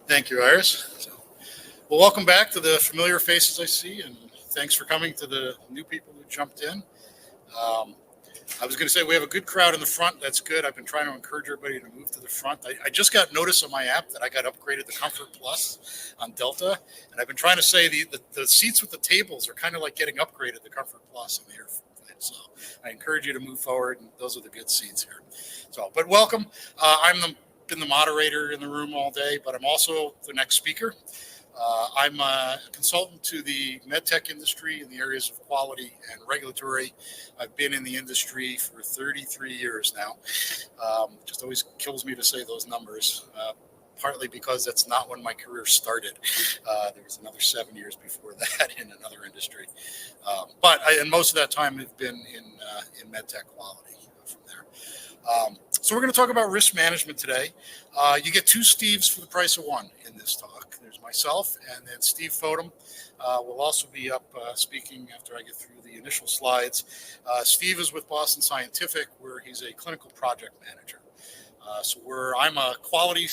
Thank you, Iris. Well, welcome back to the familiar faces I see, and thanks for coming to the new people who jumped in. I was going to say we have a good crowd in the front. That's good. I've been trying to encourage everybody to move to the front. I just got notice on my app that I got upgraded to Comfort Plus on Delta, and I've been trying to say the seats with the tables are kind of like getting upgraded to Comfort Plus on the airplane. So I encourage you to move forward, and those are the good seats here. But welcome. Been the moderator in the room all day, but I'm also the next speaker. I'm a consultant to the medtech industry in the areas of quality and regulatory. I've been in the industry for 33 years now. Just always kills me to say those numbers, partly because that's not when my career started. There was another 7 years before that in another industry. And most of that time have been in medtech quality from there. So we're going to talk about risk management today. You get two Steves for the price of one in this talk. There's myself, and then Steve Fodem will also be up speaking after I get through the initial slides. Steve is with Boston Scientific, where he's a clinical project manager. I'm a quality,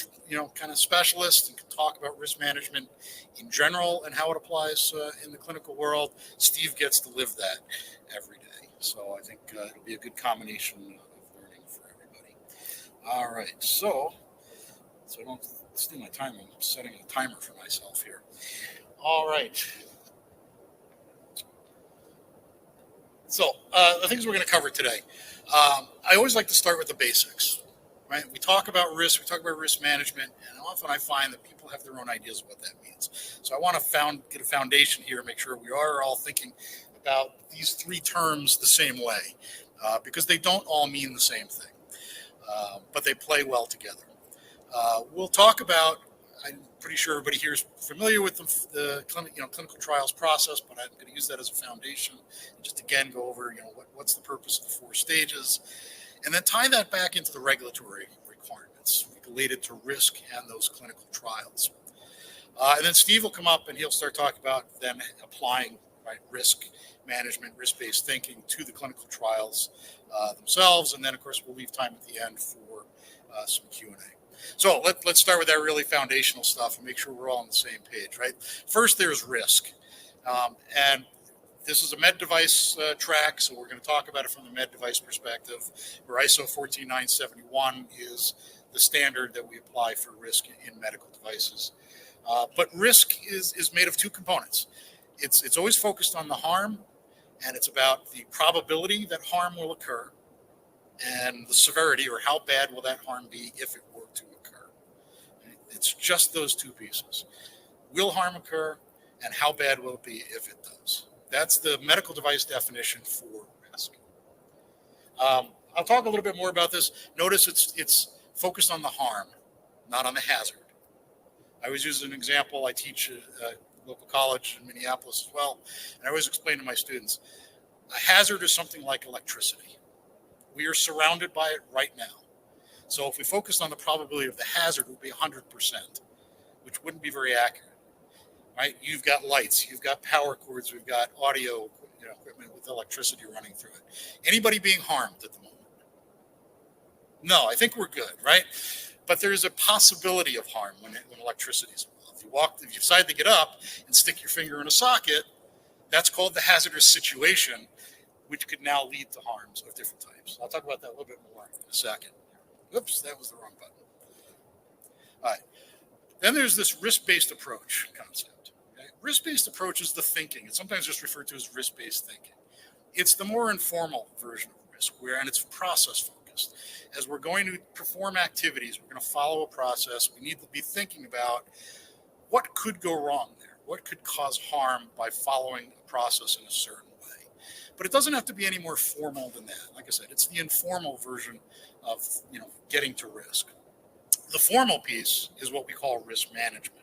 kind of specialist and can talk about risk management in general and how it applies in the clinical world. Steve gets to live that every day. So I think it'll be a good combination of learning for everybody. All right, so I don't steal my time. I'm setting a timer for myself here. All right. So the things we're going to cover today. I always like to start with the basics, right? We talk about risk, we talk about risk management, and often I find that people have their own ideas of what that means. So I want to get a foundation here, make sure we are all thinking about these three terms the same way, because they don't all mean the same thing, but they play well together. We'll talk about, I'm pretty sure everybody here is familiar with the clinical trials process, but I'm going to use that as a foundation and just again go over what's the purpose of the 4 stages, and then tie that back into the regulatory requirements related to risk and those clinical trials. And then Steve will come up and he'll start talking about then applying risk management, risk-based thinking to the clinical trials themselves, and then of course we'll leave time at the end for some Q&A. So let's start with that really foundational stuff and make sure we're all on the same page, right? First, there's risk. And this is a med device track, so we're going to talk about it from the med device perspective, where ISO 14971 is the standard that we apply for risk in medical devices. But risk is made of 2 components. It's always focused on the harm, and it's about the probability that harm will occur, and the severity, or how bad will that harm be if it were to occur. It's just those 2 pieces. Will harm occur, and how bad will it be if it does? That's the medical device definition for risk. I'll talk a little bit more about this. Notice it's focused on the harm, not on the hazard. I always use an example. I teach at a local college in Minneapolis as well, and I always explain to my students, a hazard is something like electricity. We are surrounded by it right now. So if we focused on the probability of the hazard, it would be 100%, which wouldn't be very accurate, right? You've got lights, you've got power cords, we've got audio equipment with electricity running through it. Anybody being harmed at the moment? No, I think we're good, right? But there's a possibility of harm when electricity is involved. If you decide to get up and stick your finger in a socket, that's called the hazardous situation, which could now lead to harms of different types. I'll talk about that a little bit more in a second. Oops, that was the wrong button. All right. Then there's this risk-based approach concept. Okay? Risk-based approach is the thinking. It's sometimes just referred to as risk-based thinking. It's the more informal version of risk, and it's process-focused. As we're going to perform activities, we're going to follow a process. We need to be thinking about what could go wrong there, what could cause harm by following a process in a certain way. But it doesn't have to be any more formal than that. Like I said, it's the informal version of getting to risk. The formal piece is what we call risk management.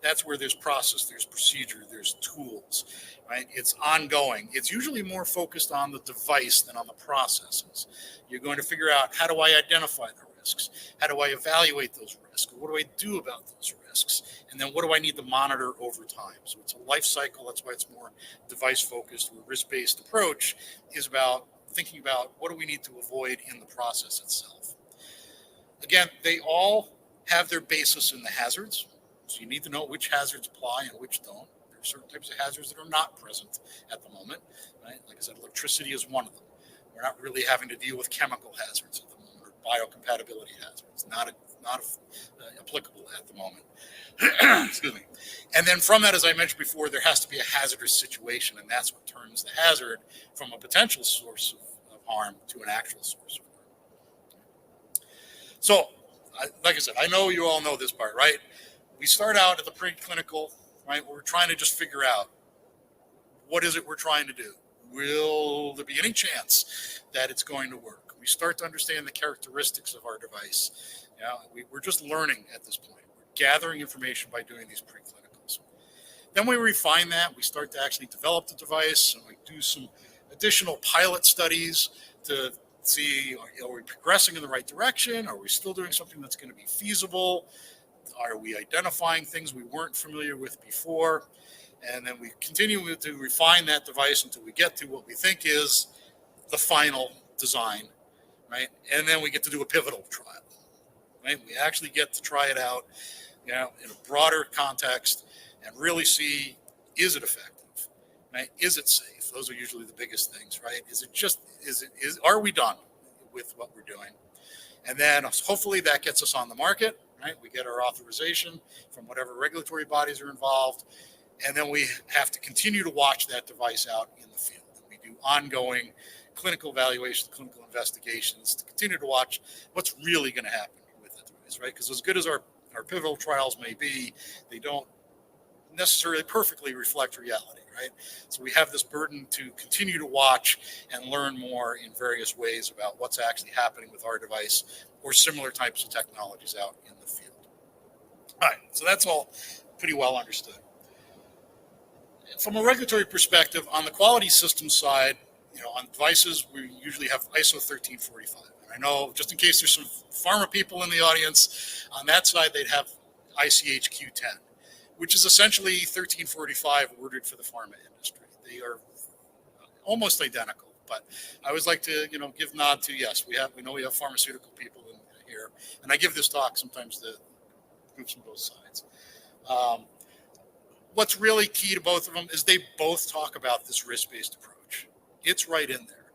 That's where there's process, there's procedure, there's tools, right? It's ongoing. It's usually more focused on the device than on the processes. You're going to figure out, how do I identify the risks? How do I evaluate those risks? What do I do about those risks? And then what do I need to monitor over time? So it's a life cycle. That's why it's more device focused. Where risk-based approach is about thinking about what do we need to avoid in the process itself. Again, they all have their basis in the hazards. So you need to know which hazards apply and which don't. There are certain types of hazards that are not present at the moment, right? Like I said, electricity is one of them. We're not really having to deal with chemical hazards at the moment or biocompatibility hazards. Not applicable at the moment. Excuse me. And then from that, as I mentioned before, there has to be a hazardous situation, and that's what turns the hazard from a potential source of harm to an actual source of harm. So, like I said, I know you all know this part, right? We start out at the preclinical, right? We're trying to just figure out what is it we're trying to do. Will there be any chance that it's going to work? We start to understand the characteristics of our device. We're just learning at this point. We're gathering information by doing these preclinicals. Then we refine that. We start to actually develop the device, and we do some additional pilot studies to see, are we progressing in the right direction? Are we still doing something that's going to be feasible? Are we identifying things we weren't familiar with before? And then we continue to refine that device until we get to what we think is the final design, right? And then we get to do a pivotal trial, right? We actually get to try it out, in a broader context and really see, is it effective, right? Is it safe? Those are usually the biggest things, right? Are we done with what we're doing? And then hopefully that gets us on the market, right? We get our authorization from whatever regulatory bodies are involved. And then we have to continue to watch that device out in the field. We do ongoing clinical evaluations, clinical investigations to continue to watch what's really going to happen with the device, right? Because as good as our pivotal trials may be, they don't necessarily perfectly reflect reality, right? So we have this burden to continue to watch and learn more in various ways about what's actually happening with our device or similar types of technologies out in the field. All right, so that's all pretty well understood. From a regulatory perspective, on the quality system side, on devices, we usually have ISO 1345. And I know, just in case there's some pharma people in the audience, on that side, they'd have ICH Q10, which is essentially 1345 ordered for the pharma industry. They are almost identical, but I always like to, give nod to, yes, we know we have pharmaceutical people in here, and I give this talk sometimes to groups from both sides. What's really key to both of them is they both talk about this risk-based approach. It's right in there.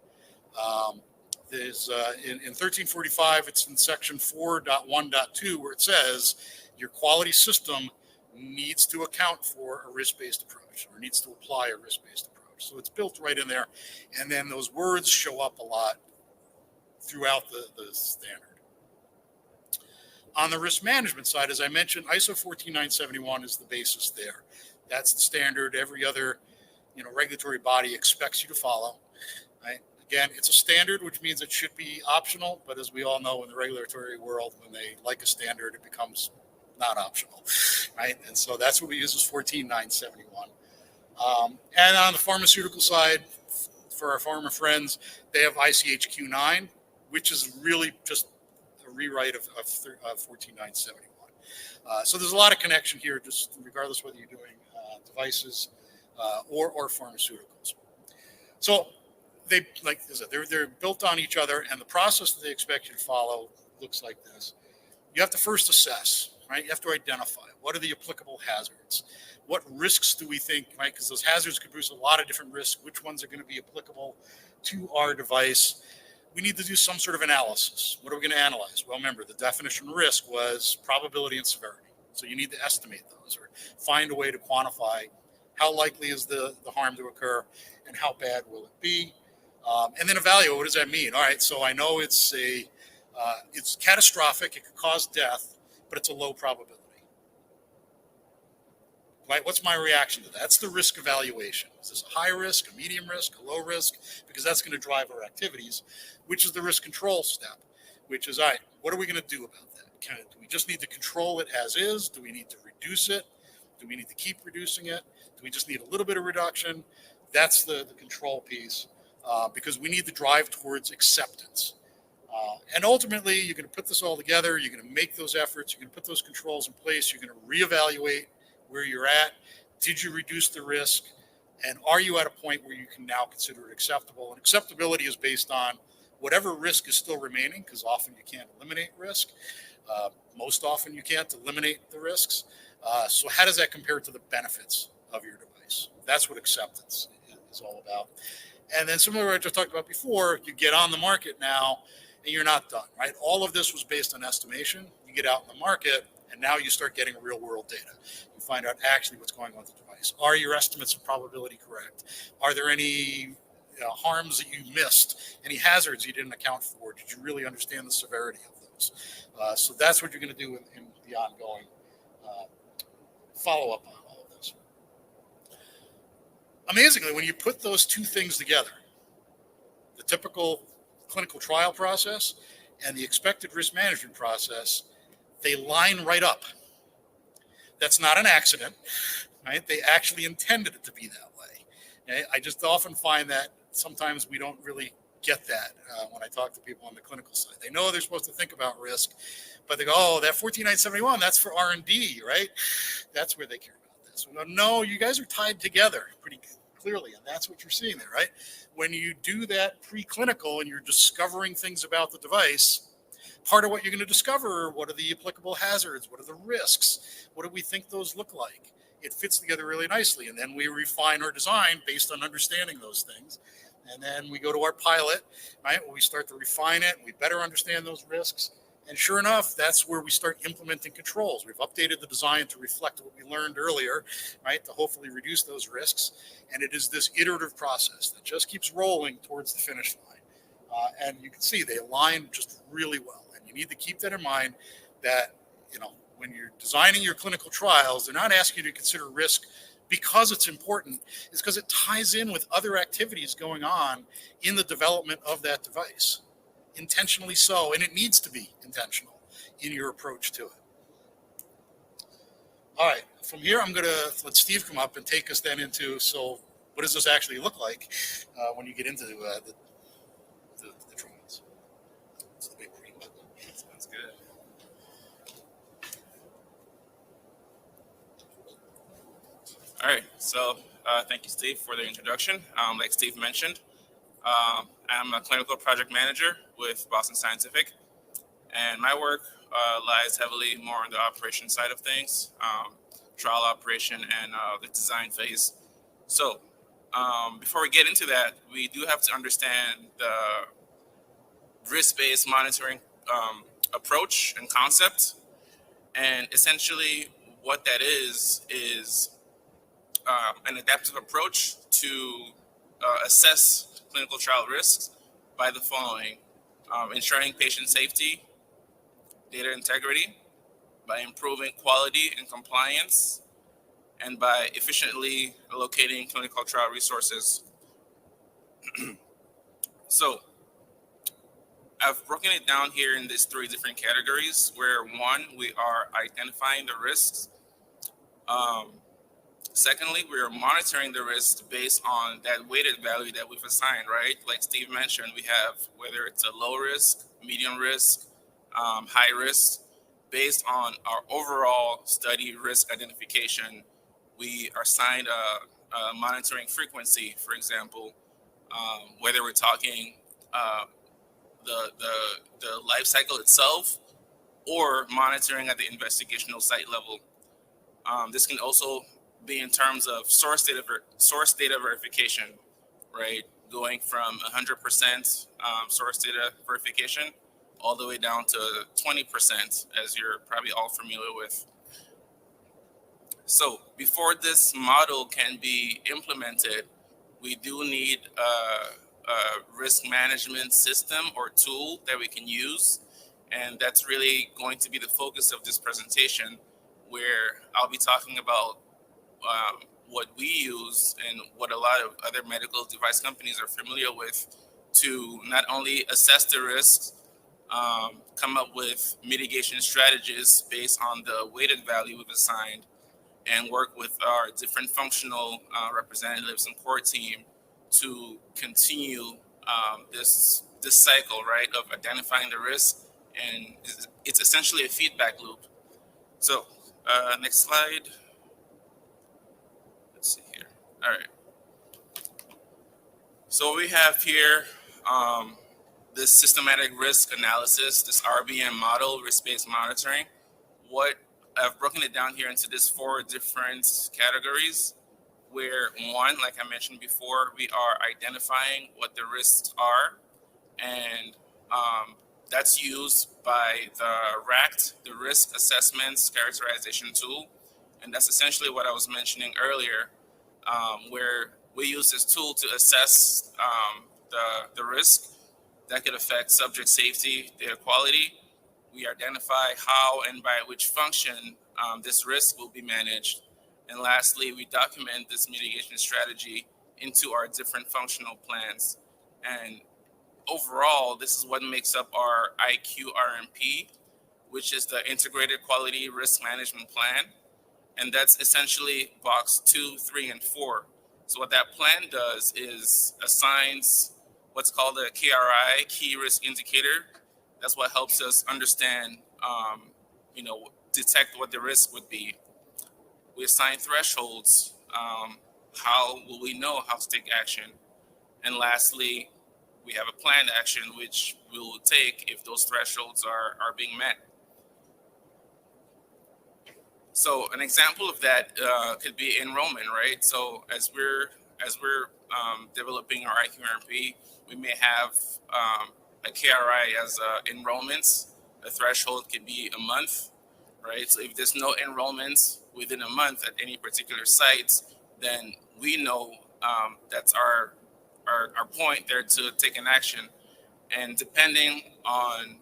There's in 1345, it's in section 4.1.2 where it says your quality system needs to account for a risk-based approach or needs to apply a risk-based approach. So it's built right in there. And then those words show up a lot throughout the standard. On the risk management side, as I mentioned, ISO 14971 is the basis there. That's the standard every other regulatory body expects you to follow. Right? Again, it's a standard, which means it should be optional. But as we all know in the regulatory world, when they like a standard, it becomes not optional. Right? And so that's what we use is 14971. And on the pharmaceutical side, for our pharma friends, they have ICH Q9, which is really just a rewrite of 14971. So there's a lot of connection here, just regardless whether you're doing devices or pharmaceuticals. So they, like I said, they're built on each other, and the process that they expect you to follow looks like this. You have to first assess, right? You have to identify what are the applicable hazards. What risks do we think, right? Because those hazards could produce a lot of different risks. Which ones are going to be applicable to our device? We need to do some sort of analysis. What are we going to analyze? Well, remember, the definition of risk was probability and severity. So you need to estimate those or find a way to quantify how likely is the harm to occur and how bad will it be. And then evaluate, what does that mean? All right, so I know it's catastrophic, it could cause death, but it's a low probability. Right? What's my reaction to that? That's the risk evaluation. Is this a high risk, a medium risk, a low risk? Because that's going to drive our activities, which is the risk control step, which is, all right, what are we going to do about that? Do we just need to control it as is? Do we need to reduce it? Do we need to keep reducing it? Do we just need a little bit of reduction? That's the control piece, because we need to drive towards acceptance. And ultimately, you're going to put this all together. You're going to make those efforts. You're going to put those controls in place. You're going to reevaluate where you're at. Did you reduce the risk? And are you at a point where you can now consider it acceptable? And acceptability is based on whatever risk is still remaining, because often you can't eliminate risk. Most often you can't eliminate the risks. So how does that compare to the benefits of your device? That's what acceptance is all about. And then similar to what I just talked about before, you get on the market now and you're not done, right? All of this was based on estimation. You get out in the market and now you start getting real world data. You find out actually what's going on with the device. Are your estimates of probability correct? Are there any harms that you missed? Any hazards you didn't account for? Did you really understand the severity of those? So that's what you're going to do in the ongoing follow up on all of this. Amazingly, when you put those two things together, the typical clinical trial process and the expected risk management process, they line right up. That's not an accident, right? They actually intended it to be that way. Okay? I just often find that sometimes we don't really get that when I talk to people on the clinical side. They know they're supposed to think about risk, but they go, oh, that 14971, that's for R&D, right? That's where they care about this. Well, no, you guys are tied together pretty clearly, and that's what you're seeing there, right? When you do that preclinical and you're discovering things about the device, part of what you're going to discover are what are the applicable hazards, what are the risks, what do we think those look like? It fits together really nicely, and then we refine our design based on understanding those things. And then we go to our pilot, right? Where we start to refine it. We better understand those risks. And sure enough, that's where we start implementing controls. We've updated the design to reflect what we learned earlier, right? To hopefully reduce those risks. And it is this iterative process that just keeps rolling towards the finish line. And you can see they align just really well. And you need to keep that in mind that, when you're designing your clinical trials, they're not asking you to consider risk because it's important. It's because it ties in with other activities going on in the development of that device. Intentionally so, and it needs to be intentional in your approach to it. All right, from here I'm going to let Steve come up and take us then into, so what does this actually look like when you get into the drawings? It's the big green button. Sounds good. All right, so thank you, Steve, for the introduction. Like Steve mentioned, I'm a clinical project manager with Boston Scientific, and my work lies heavily more on the operation side of things, trial operation and the design phase. So before we get into that, we do have to understand the risk-based monitoring approach and concept. And essentially what that is an adaptive approach to assess clinical trial risks by the following: ensuring patient safety, data integrity, by improving quality and compliance, and by efficiently allocating clinical trial resources. So I've broken it down here in these three different categories, where one, we are identifying the risks. Secondly, we are monitoring the risks based on that weighted value that we've assigned, right? Like Steve mentioned, we have whether it's a low risk, medium risk, high risk. Based on our overall study risk identification, we are assigned a monitoring frequency, for example, whether we're talking the life cycle itself or monitoring at the investigational site level. This can also be in terms of source data verification, right? Going from 100% source data verification all the way down to 20%, as you're probably all familiar with. So before this model can be implemented, we do need a risk management system or tool that we can use. And that's really going to be the focus of this presentation, where I'll be talking about what we use and what a lot of other medical device companies are familiar with to not only assess the risks, come up with mitigation strategies based on the weighted value we've assigned, and work with our different functional representatives and core team to continue this cycle, right, of identifying the risk. And it's essentially a feedback loop. So next slide. Let's see here. All right. So we have here this systematic risk analysis, this RBM model, risk-based monitoring. What I've broken it down here into these 4 different categories, where one, like I mentioned before, we are identifying what the risks are, and that's used by the RACT, the Risk Assessments Characterization Tool, and that's essentially what I was mentioning earlier, where we use this tool to assess the risk that could affect subject safety, data quality. We identify how and by which function this risk will be managed. And lastly, we document this mitigation strategy into our different functional plans. And overall, this is what makes up our IQRMP, which is the Integrated Quality Risk Management Plan. And that's essentially box 2, 3, and 4. So what that plan does is assigns what's called a KRI, Key Risk Indicator. That's what helps us understand, detect what the risk would be. We assign thresholds. How will we know how to take action? And lastly, we have a planned action which we will take if those thresholds are being met. So an example of that could be enrollment, right? So as we're developing our IQRP, we may have a KRI as enrollments. The threshold could be a month, right? So if there's no enrollments within a month at any particular site, then we know that's our point there to take an action. And depending on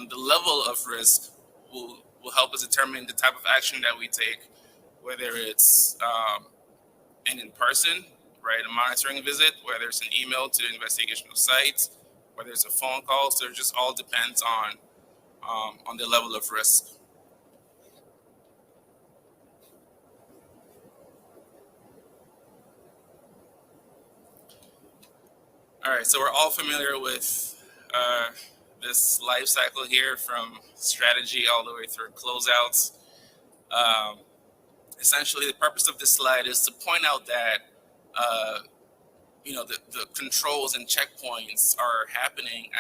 the level of risk, will help us determine the type of action that we take, whether it's an in-person, right, a monitoring visit, whether it's an email to the investigational site, whether it's a phone call. So it just all depends on the level of risk. All right, so we're all familiar with this life cycle here, from strategy all the way through closeouts. Essentially, the purpose of this slide is to point out that the controls and checkpoints are happening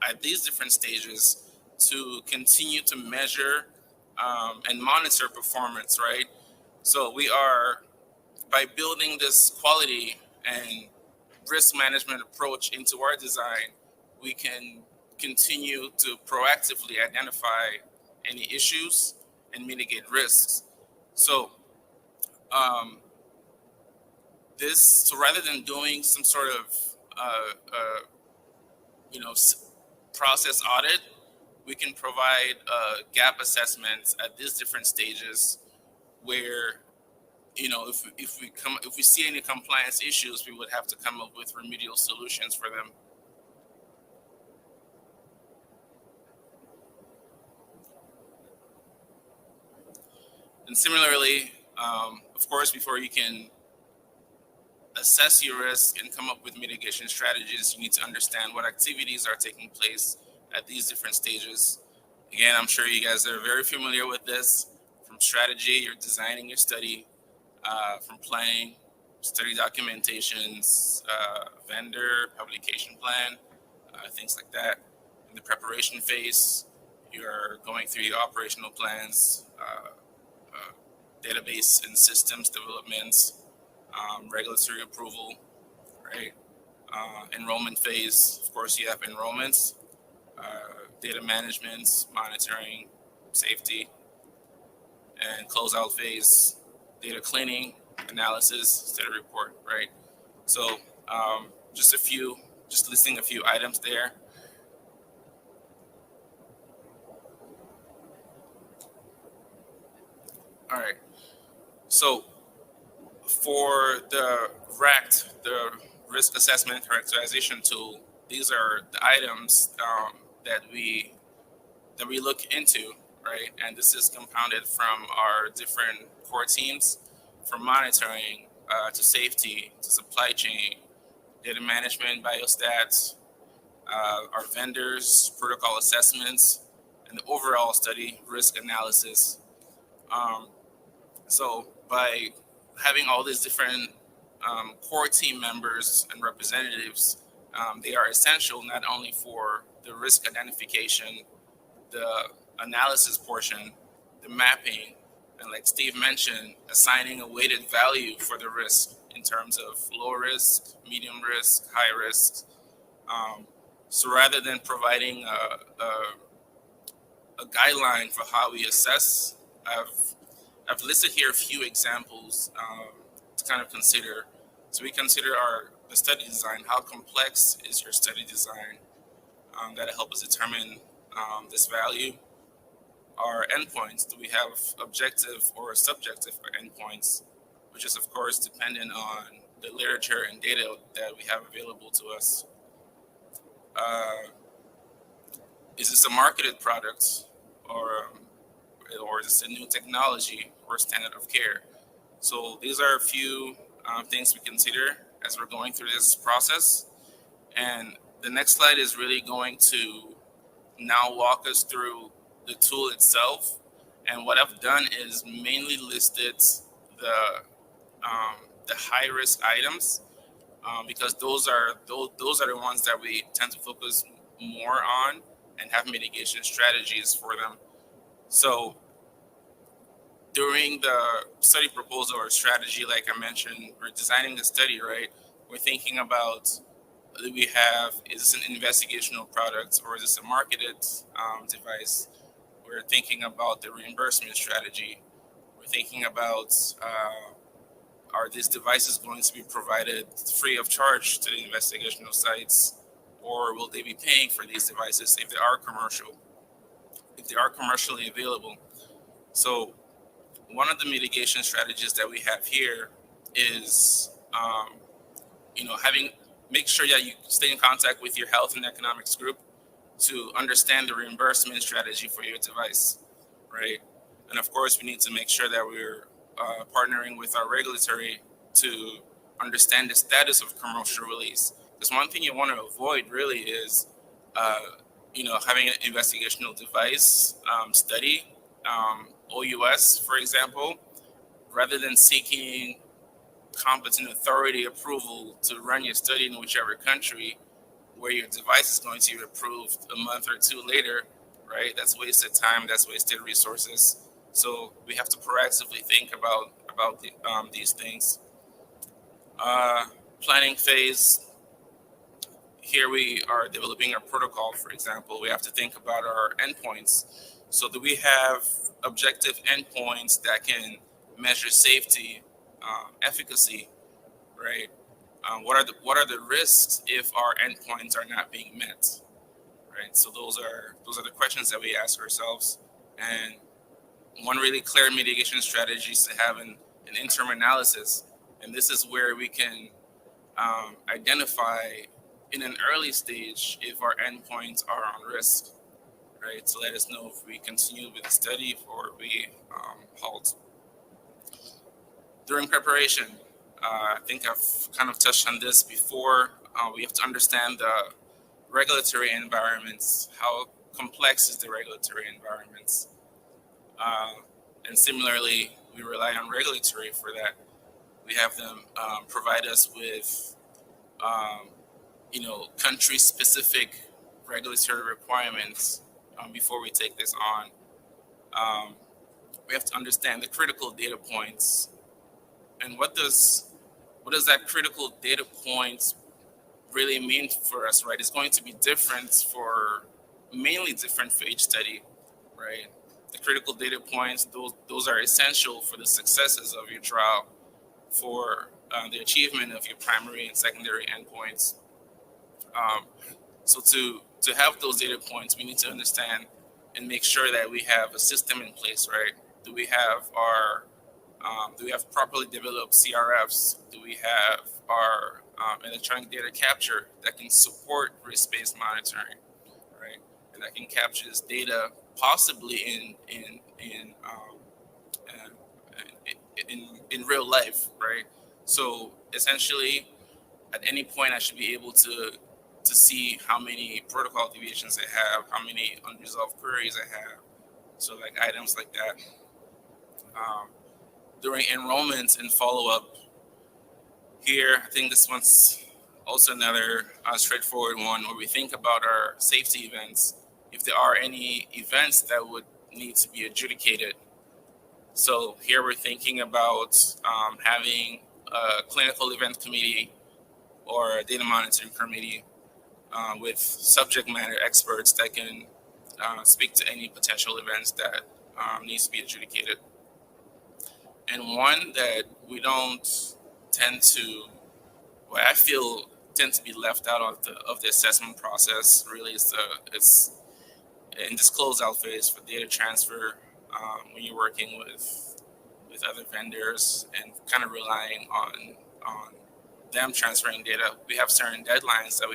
at these different stages to continue to measure and monitor performance, right? So we are, by building this quality and risk management approach into our design, we can continue to proactively identify any issues and mitigate risks. So so rather than doing some sort of process audit, we can provide gap assessments at these different stages, where if we see any compliance issues, we would have to come up with remedial solutions for them. And similarly, of course, before you can assess your risk and come up with mitigation strategies, you need to understand what activities are taking place at these different stages. Again, I'm sure you guys are very familiar with this. From strategy, you're designing your study, from planning, study documentations, vendor, publication plan, things like that. In the preparation phase, you're going through your operational plans, database and systems developments, regulatory approval, right? Enrollment phase, of course, you have enrollments, data management, monitoring, safety, and closeout phase, data cleaning, analysis, study report, right? So just listing a few items there. All right. So for the RACT, the risk assessment characterization tool, these are the items that we look into, right? And this is compounded from our different core teams, from monitoring to safety to supply chain, data management, biostats, our vendors, protocol assessments, and the overall study risk analysis. So by having all these different core team members and representatives, they are essential not only for the risk identification, the analysis portion, the mapping, and like Steve mentioned, assigning a weighted value for the risk in terms of low risk, medium risk, high risk. So rather than providing a guideline for how we assess, I've listed here a few examples to kind of consider. So we consider the study design. How complex is your study design? That'll help us determine this value. Our endpoints, do we have objective or subjective endpoints, which is of course dependent on the literature and data that we have available to us. Is this a marketed product, or is this a new technology or standard of care? So these are a few things we consider as we're going through this process. And the next slide is really going to now walk us through the tool itself. And what I've done is mainly listed the high risk items because those are the ones that we tend to focus more on and have mitigation strategies for them. So during the study proposal or strategy, like I mentioned, we're designing the study, right? We're thinking about, is this an investigational product or is this a marketed device? We're thinking about the reimbursement strategy. We're thinking about, are these devices going to be provided free of charge to the investigational sites, or will they be paying for these devices if they are commercially available? So one of the mitigation strategies that we have here is, make sure that you stay in contact with your health and economics group to understand the reimbursement strategy for your device, right? And of course, we need to make sure that we're partnering with our regulatory to understand the status of commercial release. Because one thing you want to avoid really is, having an investigational device study, OUS, for example, rather than seeking competent authority approval to run your study in whichever country where your device is going to be approved a month or two later, right? That's wasted time, that's wasted resources. So we have to proactively think about these things. Planning phase. Here we are developing a protocol, for example. We have to think about our endpoints. So do we have objective endpoints that can measure safety, efficacy, right? What are the risks if our endpoints are not being met, right? So those are the questions that we ask ourselves. And one really clear mitigation strategy is to have an interim analysis, and this is where we can identify in an early stage if our endpoints are on risk, right? To let us know if we continue with the study or we halt. During preparation, I think I've kind of touched on this before. We have to understand the regulatory environments. How complex is the regulatory environments? And similarly, we rely on regulatory for that. We have them provide us with, country-specific regulatory requirements before we take this on. We have to understand the critical data points. And what does that critical data points really mean for us, right? It's going to be mainly different for each study, right? The critical data points, those are essential for the successes of your trial, for the achievement of your primary and secondary endpoints. So to have those data points, we need to understand and make sure that we have a system in place, right? Do we have properly developed CRFs? Do we have our electronic data capture that can support risk-based monitoring, right? And that can capture this data possibly in real life, right? So essentially, at any point, I should be able to see how many protocol deviations I have, how many unresolved queries I have. So like items like that. During enrollment and follow-up, here, I think this one's also another straightforward one where we think about our safety events. If there are any events that would need to be adjudicated, So here we're thinking about having a clinical event committee or a data monitoring committee with subject matter experts that can speak to any potential events that needs to be adjudicated. And one that we don't tend to, well, I feel tend to be left out of the assessment process really is it's in this closeout phase for data transfer when you're working with other vendors and kind of relying on them transferring data. We have certain deadlines that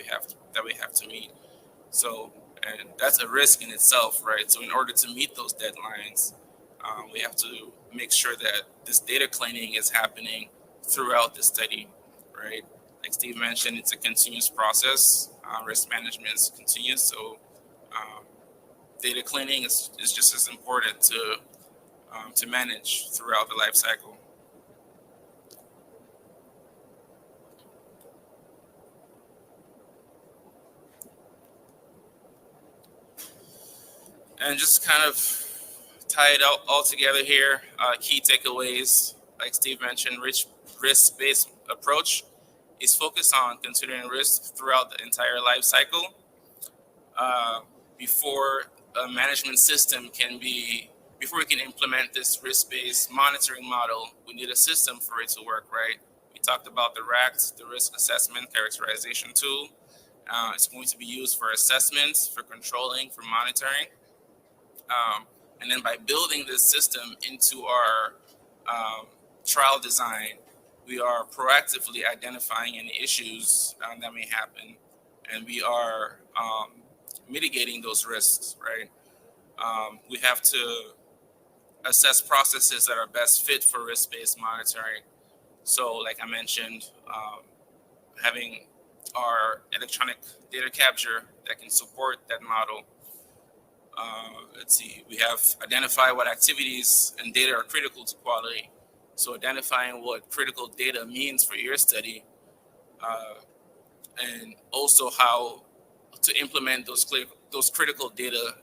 we have to meet. So, and that's a risk in itself, right? So in order to meet those deadlines, we have to make sure that this data cleaning is happening throughout the study, right? Like Steve mentioned, it's a continuous process. Risk management is continuous, so data cleaning is just as important to manage throughout the life cycle. And just kind of tie it all together here, key takeaways, like Steve mentioned, risk-based approach is focused on considering risk throughout the entire life cycle. Before a management system before we can implement this risk-based monitoring model, we need a system for it to work, right? We talked about the RACT, the risk assessment characterization tool. It's going to be used for assessments, for controlling, for monitoring. And then by building this system into our trial design, we are proactively identifying any issues that may happen, and we are mitigating those risks, right? We have to assess processes that are best fit for risk-based monitoring. So like I mentioned, having our electronic data capture that can support that model. Let's see, we have identified what activities and data are critical to quality. So identifying what critical data means for your study, and also how to implement those critical data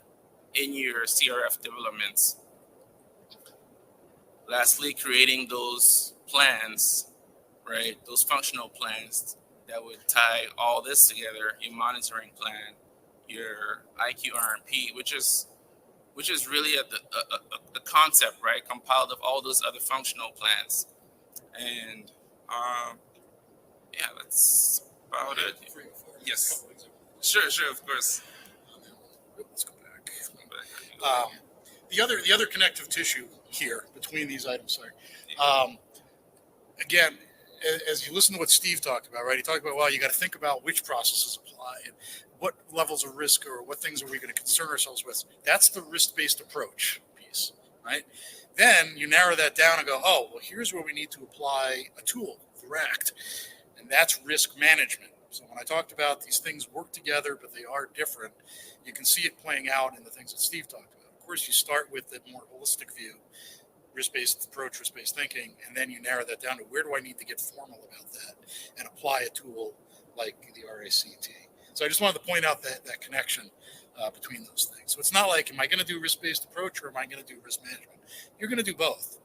in your CRF developments. Lastly, creating those plans, right? Those functional plans that would tie all this together, your monitoring plan, your IQRMP, which is really a concept, right? Compiled of all those other functional plans. And yeah, that's about it. Yes. Sure, of course. Let's go back. The other connective tissue here between these items, again, as you listen to what Steve talked about, right? He talked about, well, you got to think about which processes apply and what levels of risk or what things are we going to concern ourselves with. That's the risk-based approach piece, right? Then you narrow that down and go, oh, well, here's where we need to apply a tool, the RACT, and that's risk management. So when I talked about these things work together, but they are different, you can see it playing out in the things that Steve talked about. Of course, you start with the more holistic view, risk-based approach, risk-based thinking, and then you narrow that down to where do I need to get formal about that and apply a tool like the RACT. So I just wanted to point out that connection between those things. So it's not like, am I going to do risk-based approach or am I going to do risk management? You're going to do both,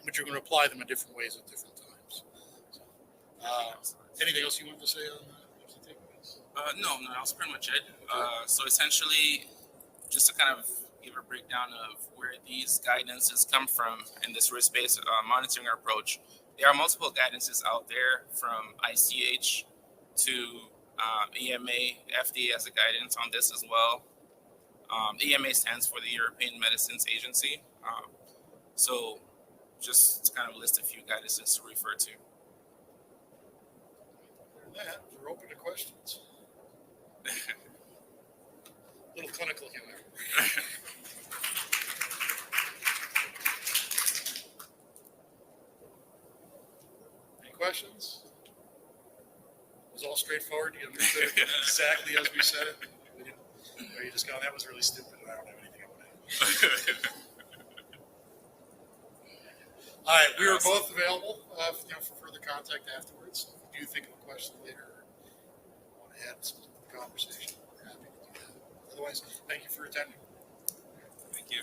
but you're going to apply them in different ways at different times. So, anything else you wanted to say on that? No, that was pretty much it. So essentially, just to kind of give a breakdown of where these guidances come from in this risk-based monitoring approach, there are multiple guidances out there from ICH to EMA. FDA has a guidance on this as well. EMA stands for the European Medicines Agency. So just to kind of list a few guidances to refer to. That, we're open to questions. Little clinical humor. Any questions? It was all straightforward. You understood it exactly as we said it. Or you just go, that was really stupid, and I don't have anything I want to add. All right, we are both available for further contact afterwards. If you do think of a question later or want to add something to the conversation, we're happy to do that. Otherwise, thank you for attending. Thank you.